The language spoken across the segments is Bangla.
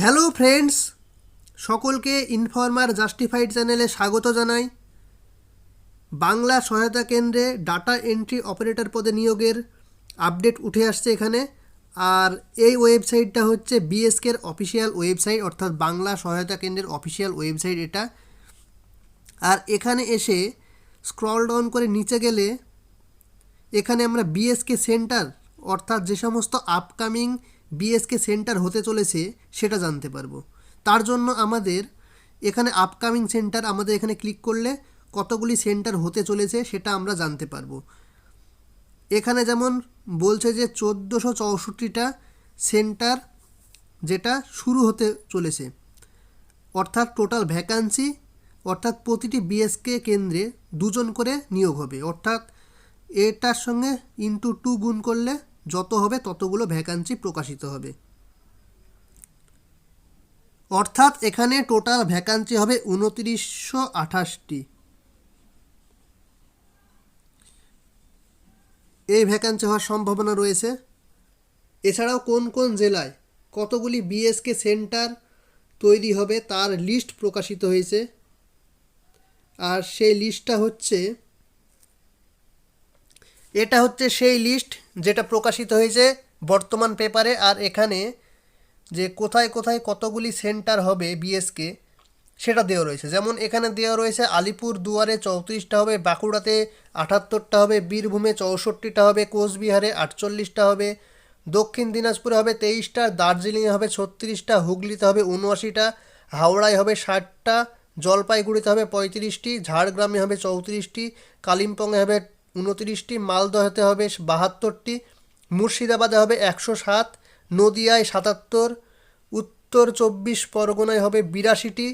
হ্যালো ফ্রেন্ডস, সকলকে ইনফর্মার জাস্টিফাইড চ্যানেলে স্বাগত জানাই। বাংলা সহায়তা কেন্দ্রে ডাটা এন্ট্রি অপারেটর পদে নিয়োগের আপডেট উঠে আসছে এখানে। আর এই ওয়েবসাইটটা হচ্ছে বিএসকের অফিসিয়াল ওয়েবসাইট, অর্থাৎ বাংলা সহায়তা কেন্দ্রের অফিসিয়াল ওয়েবসাইট এটা। আর এখানে এসে স্ক্রল ডাউন করে নিচে গেলে এখানে আমরা বিএসকে সেন্টার, অর্থাৎ যে সমস্ত আপকামিং বিএসকে সেন্টার হতে চলেছে সেটা জানতে পারবো। তার জন্য আমাদের এখানে আপকামিং সেন্টার, আমাদের এখানে ক্লিক করলে কতগুলি সেন্টার হতে চলেছে সেটা আমরা জানতে পারবো। এখানে যেমন বলছে যে 1464টা সেন্টার যেটা শুরু হতে চলেছে, অর্থাৎ টোটাল ভ্যাকান্সি, অর্থাৎ প্রতিটি বিএসকে কেন্দ্রে 2 জন করে নিয়োগ হবে, অর্থাৎ এটার সঙ্গে ইন্টু 2 গুণ করলে যত হবে ততগুলো ভ্যাকান্সি প্রকাশিত হবে। অর্থাৎ এখানে টোটাল ভ্যাকান্সি হবে 2928টি। এই ভ্যাকান্সি হওয়ার সম্ভাবনা রয়েছে। এছাড়াও কোন কোন জেলায় কতগুলি বিএসকে সেন্টার তৈরি হবে তার লিস্ট প্রকাশিত হয়েছে। আর সেই লিস্টটা হচ্ছে, এটা হচ্ছে সেই লিস্ট যেটা প্রকাশিত হয়েছে বর্তমান পেপারে। আর এখানে যে কোথায় কোথায় কতগুলি সেন্টার হবে বিএসকে সেটা দেওয়া রয়েছে। যেমন এখানে দেওয়া রয়েছে আলিপুর দুয়ারে 34টা হবে, বাঁকুড়াতে 78টা হবে, বীরভূমে 64টা হবে, কোচবিহারে 48টা হবে, দক্ষিণ দিনাজপুরে হবে 23টা, দার্জিলিংয়ে হবে 36টা, হুগলিতে হবে 79টা, হাওড়ায় হবে 60টা, জলপাইগুড়িতে হবে 35টি, ঝাড়গ্রামে হবে 34টি, কালিম্পংয়ে হবে 29টি, মালদহতে হবে 72টি, মুর্শিদাবাদে হবে 107, নদিয়ায় 77, উত্তর 24 পরগনায় হবে 82টি,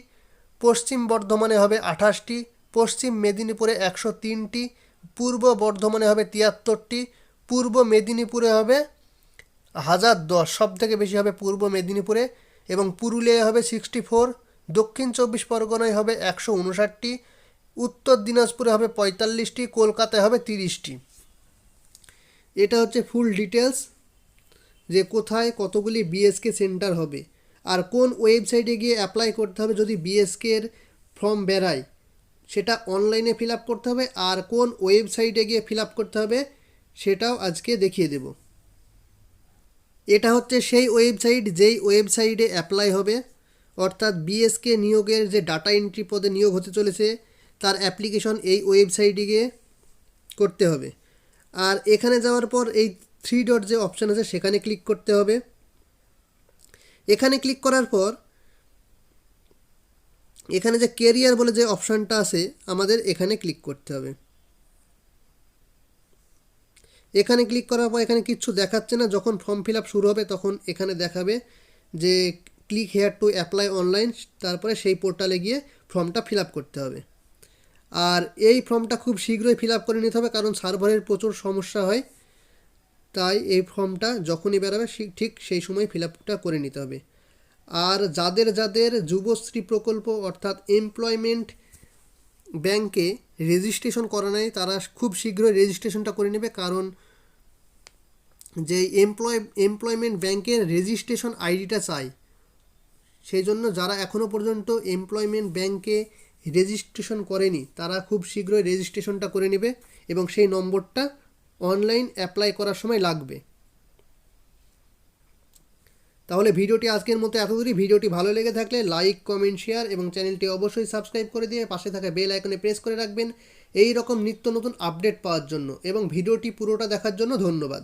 পশ্চিম বর্ধমানে হবে 28টি, পশ্চিম মেদিনীপুরে 103টি, পূর্ব বর্ধমানে হবে 73টি, পূর্ব মেদিনীপুরে হবে 1010, সব থেকে বেশি হবে পূর্ব মেদিনীপুরে, এবং পুরুলিয়ায় হবে 64, দক্ষিণ 24 পরগনায় হবে 159টি, উত্তর দিনাজপুরে হবে 45টি, কলকাতায় হবে 30টি। এটা হচ্ছে ফুল ডিটেলস যে কোথায় কতগুলি বিএসকে সেন্টার হবে আর কোন ওয়েবসাইটে গিয়ে অ্যাপ্লাই করতে হবে। যদি বিএসকের ফর্ম বেরায় সেটা অনলাইনে ফিল আপ করতে হবে, আর কোন ওয়েবসাইটে গিয়ে ফিল আপ করতে হবে সেটাও আজকে দেখিয়ে দেব। এটা হচ্ছে সেই ওয়েবসাইট যেই ওয়েবসাইটে অ্যাপ্লাই হবে, অর্থাৎ বিএসকে নিয়োগের যে ডাটা এন্ট্রি পদে নিয়োগ হতে চলেছে তার অ্যাপ্লিকেশন এই ওয়েবসাইটে গিয়ে করতে হবে। আর এখানে যাওয়ার পর এই 3 ডট যে অপশান আছে সেখানে ক্লিক করতে হবে। এখানে ক্লিক করার পর এখানে যে কেরিয়ার বলে যে অপশানটা আছে আমাদের এখানে ক্লিক করতে হবে। এখানে ক্লিক করার পর এখানে কিচ্ছু দেখাচ্ছে না। যখন ফর্ম ফিল আপ শুরু হবে তখন এখানে দেখাবে যে click here to apply online, তারপরে সেই পোর্টালে গিয়ে ফর্মটা ফিল আপ করতে হবে। আর এই ফর্মটা খুব শীঘ্রই ফিল আপ করে নিতে হবে, কারণ সার্ভারের প্রচুর সমস্যা হয়। তাই এই ফর্মটা যখনই বেরোবে ঠিক সেই সময় ফিল আপটা করে নিতে হবে। আর যাদের যাদের যুবশ্রী প্রকল্প অর্থাৎ এমপ্লয়মেন্ট ব্যাংকে রেজিস্ট্রেশন করা নেই তারা খুব শীঘ্রই রেজিস্ট্রেশনটা করে নেবে, কারণ যে এমপ্লয়মেন্ট ব্যাংকের রেজিস্ট্রেশন আইডিটা চাই। সেই জন্য যারা এখনও পর্যন্ত এমপ্লয়মেন্ট ব্যাংকে রেজিস্ট্রেশন করেনি তারা খুব শীঘ্রই রেজিস্ট্রেশনটা করে নেবে, এবং সেই নম্বরটা অনলাইন অ্যাপ্লাই করার সময় লাগবে। তাহলে ভিডিওটি আজকের মতো এতদূরই। ভিডিওটি ভালো লেগে থাকলে লাইক, কমেন্ট, শেয়ার এবং চ্যানেলটি অবশ্যই সাবস্ক্রাইব করে দিয়ে পাশে থাকা বেল আইকনে প্রেস করে রাখবেন এই রকম নিত্য নতুন আপডেট পাওয়ার জন্য। এবং ভিডিওটি পুরোটা দেখার জন্য ধন্যবাদ।